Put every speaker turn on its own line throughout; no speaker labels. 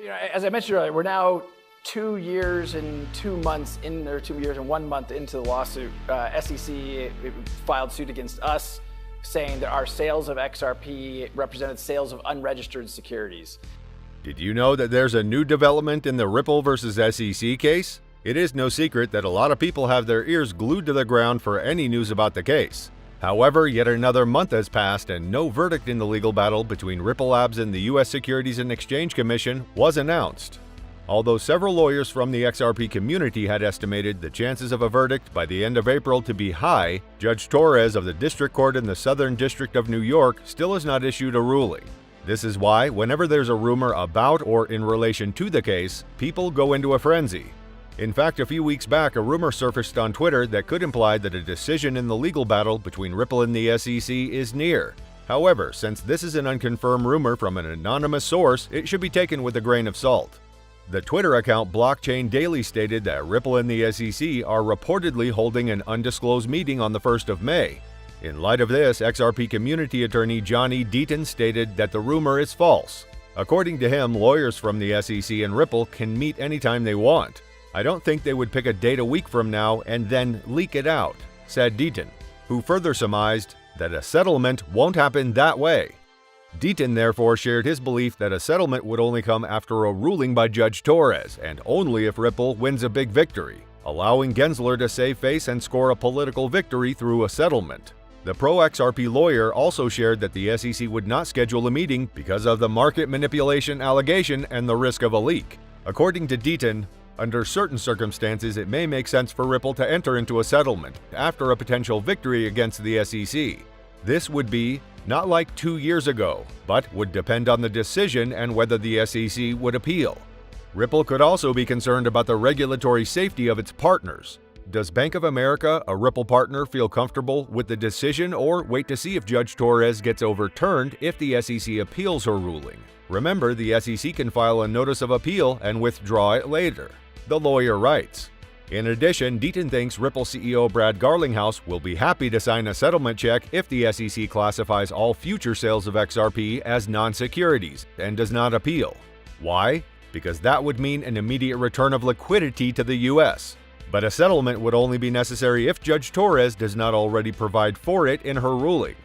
As I mentioned earlier, we're now 2 years and 2 months in, or 2 years and 1 month into the lawsuit. SEC filed suit against us, saying that our sales of XRP represented sales of unregistered securities.
Did you know that there's a new development in the Ripple versus SEC case? It is no secret that a lot of people have their ears glued to the ground for any news about the case. However, yet another month has passed and no verdict in the legal battle between Ripple Labs and the U.S. Securities and Exchange Commission was announced. Although several lawyers from the XRP community had estimated the chances of a verdict by the end of April to be high, Judge Torres of the District Court in the Southern District of New York still has not issued a ruling. This is why, whenever there's a rumor about or in relation to the case, people go into a frenzy. In fact, a few weeks back, a rumor surfaced on Twitter that could imply that a decision in the legal battle between Ripple and the SEC is near. However, since this is an unconfirmed rumor from an anonymous source, it should be taken with a grain of salt. The Twitter account Blockchain Daily stated that Ripple and the SEC are reportedly holding an undisclosed meeting on the 1st of May. In light of this, XRP community attorney Johnny Deaton stated that the rumor is false. According to him, lawyers from the SEC and Ripple can meet anytime they want. I don't think they would pick a date a week from now and then leak it out, said Deaton, who further surmised that a settlement won't happen that way. Deaton therefore shared his belief that a settlement would only come after a ruling by Judge Torres, and only if Ripple wins a big victory, allowing Gensler to save face and score a political victory through a settlement. The pro-XRP lawyer also shared that the SEC would not schedule a meeting because of the market manipulation allegation and the risk of a leak. According to Deaton, under certain circumstances, it may make sense for Ripple to enter into a settlement after a potential victory against the SEC. This would be not like 2 years ago, but would depend on the decision and whether the SEC would appeal. Ripple could also be concerned about the regulatory safety of its partners. Does Bank of America, a Ripple partner, feel comfortable with the decision or wait to see if Judge Torres gets overturned if the SEC appeals her ruling? Remember, the SEC can file a notice of appeal and withdraw it later. The lawyer writes. In addition, Deaton thinks Ripple CEO Brad Garlinghouse will be happy to sign a settlement check if the SEC classifies all future sales of XRP as non-securities and does not appeal. Why? Because that would mean an immediate return of liquidity to the U.S. But a settlement would only be necessary if Judge Torres does not already provide for it in her ruling.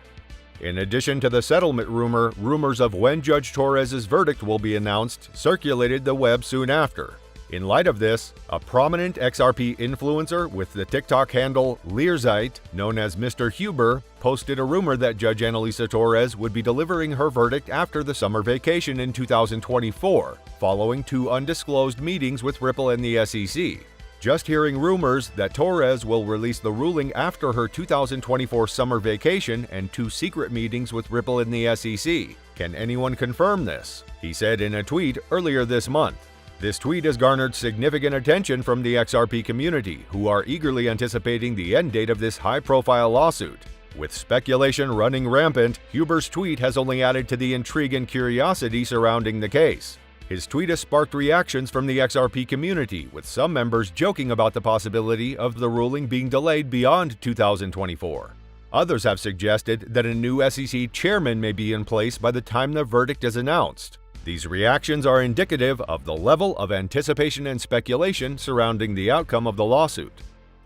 In addition to the settlement rumor, rumors of when Judge Torres' verdict will be announced circulated the web soon after. In light of this, a prominent XRP influencer with the TikTok handle Learzite, known as Mr. Huber, posted a rumor that Judge Annalisa Torres would be delivering her verdict after the summer vacation in 2024, following 2 undisclosed meetings with Ripple and the SEC. Just hearing rumors that Torres will release the ruling after her 2024 summer vacation and 2 secret meetings with Ripple and the SEC. Can anyone confirm this? He said in a tweet earlier this month. This tweet has garnered significant attention from the XRP community, who are eagerly anticipating the end date of this high-profile lawsuit. With speculation running rampant, Huber's tweet has only added to the intrigue and curiosity surrounding the case. His tweet has sparked reactions from the XRP community, with some members joking about the possibility of the ruling being delayed beyond 2024. Others have suggested that a new SEC chairman may be in place by the time the verdict is announced. These reactions are indicative of the level of anticipation and speculation surrounding the outcome of the lawsuit.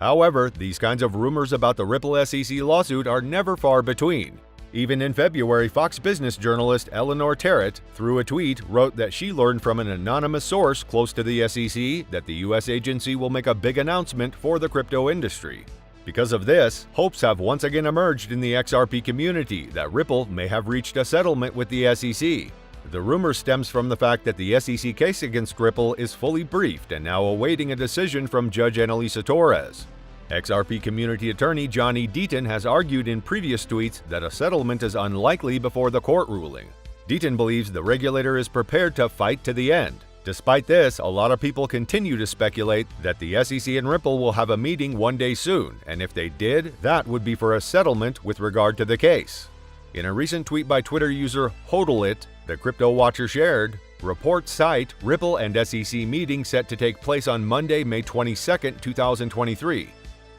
However, these kinds of rumors about the Ripple SEC lawsuit are never far between. Even in February, Fox Business journalist Eleanor Terrett, through a tweet, wrote that she learned from an anonymous source close to the SEC that the U.S. agency will make a big announcement for the crypto industry. Because of this, hopes have once again emerged in the XRP community that Ripple may have reached a settlement with the SEC. The rumor stems from the fact that the SEC case against Ripple is fully briefed and now awaiting a decision from Judge Annalisa Torres. XRP community attorney Johnny Deaton has argued in previous tweets that a settlement is unlikely before the court ruling. Deaton believes the regulator is prepared to fight to the end. Despite this, a lot of people continue to speculate that the SEC and Ripple will have a meeting one day soon, and if they did, that would be for a settlement with regard to the case. In a recent tweet by Twitter user HODLIT, the Crypto Watcher shared, reports cite Ripple and SEC meeting set to take place on Monday, May 22, 2023.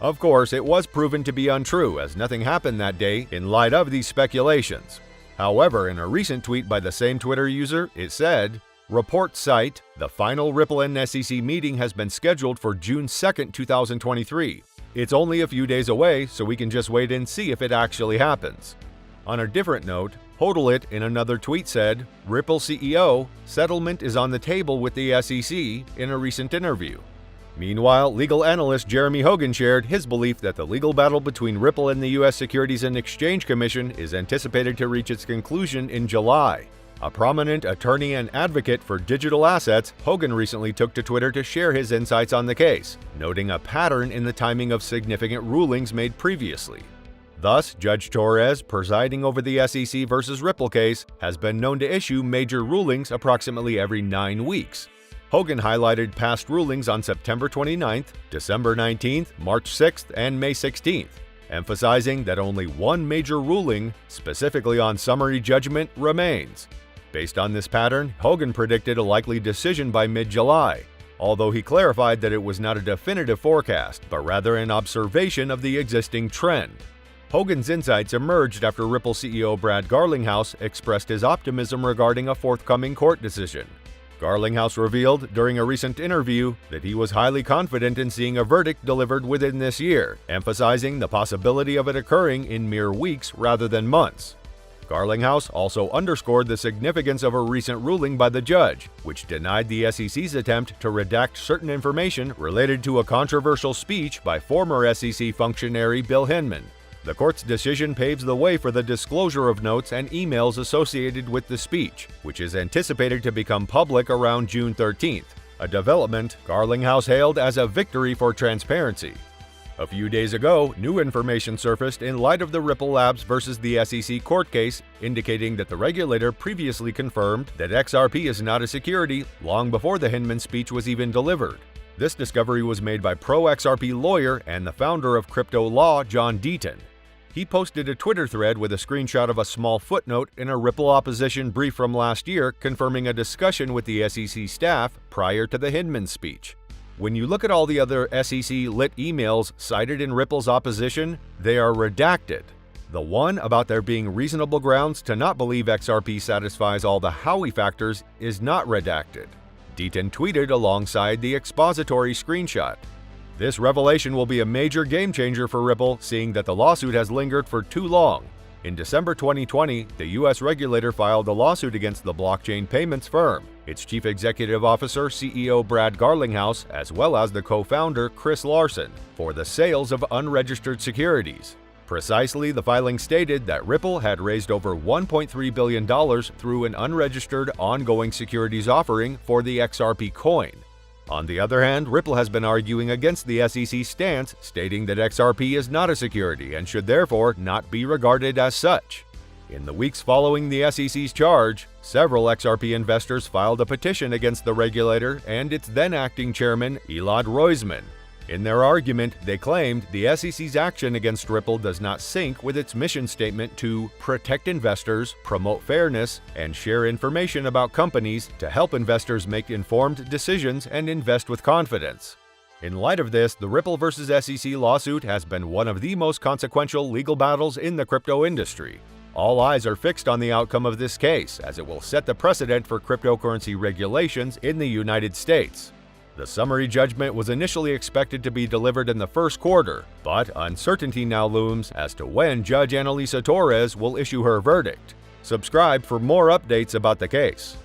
Of course, it was proven to be untrue as nothing happened that day in light of these speculations. However, in a recent tweet by the same Twitter user, it said, Reports cite, the final Ripple and SEC meeting has been scheduled for June 2, 2023. It's only a few days away, so we can just wait and see if it actually happens. On a different note, Hodlit in another tweet said, Ripple CEO, settlement is on the table with the SEC in a recent interview. Meanwhile, legal analyst Jeremy Hogan shared his belief that the legal battle between Ripple and the U.S. Securities and Exchange Commission is anticipated to reach its conclusion in July. A prominent attorney and advocate for digital assets, Hogan recently took to Twitter to share his insights on the case, noting a pattern in the timing of significant rulings made previously. Thus, Judge Torres, presiding over the SEC versus Ripple case, has been known to issue major rulings approximately every 9 weeks. Hogan highlighted past rulings on September 29th, December 19th, March 6th, and May 16th, emphasizing that only one major ruling, specifically on summary judgment, remains. Based on this pattern, Hogan predicted a likely decision by mid-July, although he clarified that it was not a definitive forecast, but rather an observation of the existing trend. Hogan's insights emerged after Ripple CEO Brad Garlinghouse expressed his optimism regarding a forthcoming court decision. Garlinghouse revealed during a recent interview that he was highly confident in seeing a verdict delivered within this year, emphasizing the possibility of it occurring in mere weeks rather than months. Garlinghouse also underscored the significance of a recent ruling by the judge, which denied the SEC's attempt to redact certain information related to a controversial speech by former SEC functionary Bill Hinman. The court's decision paves the way for the disclosure of notes and emails associated with the speech, which is anticipated to become public around June 13th, a development Garlinghouse hailed as a victory for transparency. A few days ago, new information surfaced in light of the Ripple Labs versus the SEC court case, indicating that the regulator previously confirmed that XRP is not a security long before the Hinman speech was even delivered. This discovery was made by pro-XRP lawyer and the founder of Crypto Law, John Deaton. He posted a Twitter thread with a screenshot of a small footnote in a Ripple opposition brief from last year confirming a discussion with the SEC staff prior to the Hinman speech. When you look at all the other SEC-lit emails cited in Ripple's opposition, they are redacted. The one about there being reasonable grounds to not believe XRP satisfies all the Howey factors is not redacted. Deaton tweeted alongside the expository screenshot. This revelation will be a major game-changer for Ripple, seeing that the lawsuit has lingered for too long. In December 2020, the U.S. regulator filed a lawsuit against the blockchain payments firm, its chief executive officer, CEO Brad Garlinghouse, as well as the co-founder Chris Larsen, for the sales of unregistered securities. Precisely, the filing stated that Ripple had raised over $1.3 billion through an unregistered ongoing securities offering for the XRP coin. On the other hand, Ripple has been arguing against the SEC's stance, stating that XRP is not a security and should therefore not be regarded as such. In the weeks following the SEC's charge, several XRP investors filed a petition against the regulator and its then-acting chairman, Elad Roizman. In their argument, they claimed the SEC's action against Ripple does not sync with its mission statement to protect investors, promote fairness, and share information about companies to help investors make informed decisions and invest with confidence. In light of this, the Ripple vs. SEC lawsuit has been one of the most consequential legal battles in the crypto industry. All eyes are fixed on the outcome of this case, as it will set the precedent for cryptocurrency regulations in the United States. The summary judgment was initially expected to be delivered in the first quarter, but uncertainty now looms as to when Judge Analisa Torres will issue her verdict. Subscribe for more updates about the case.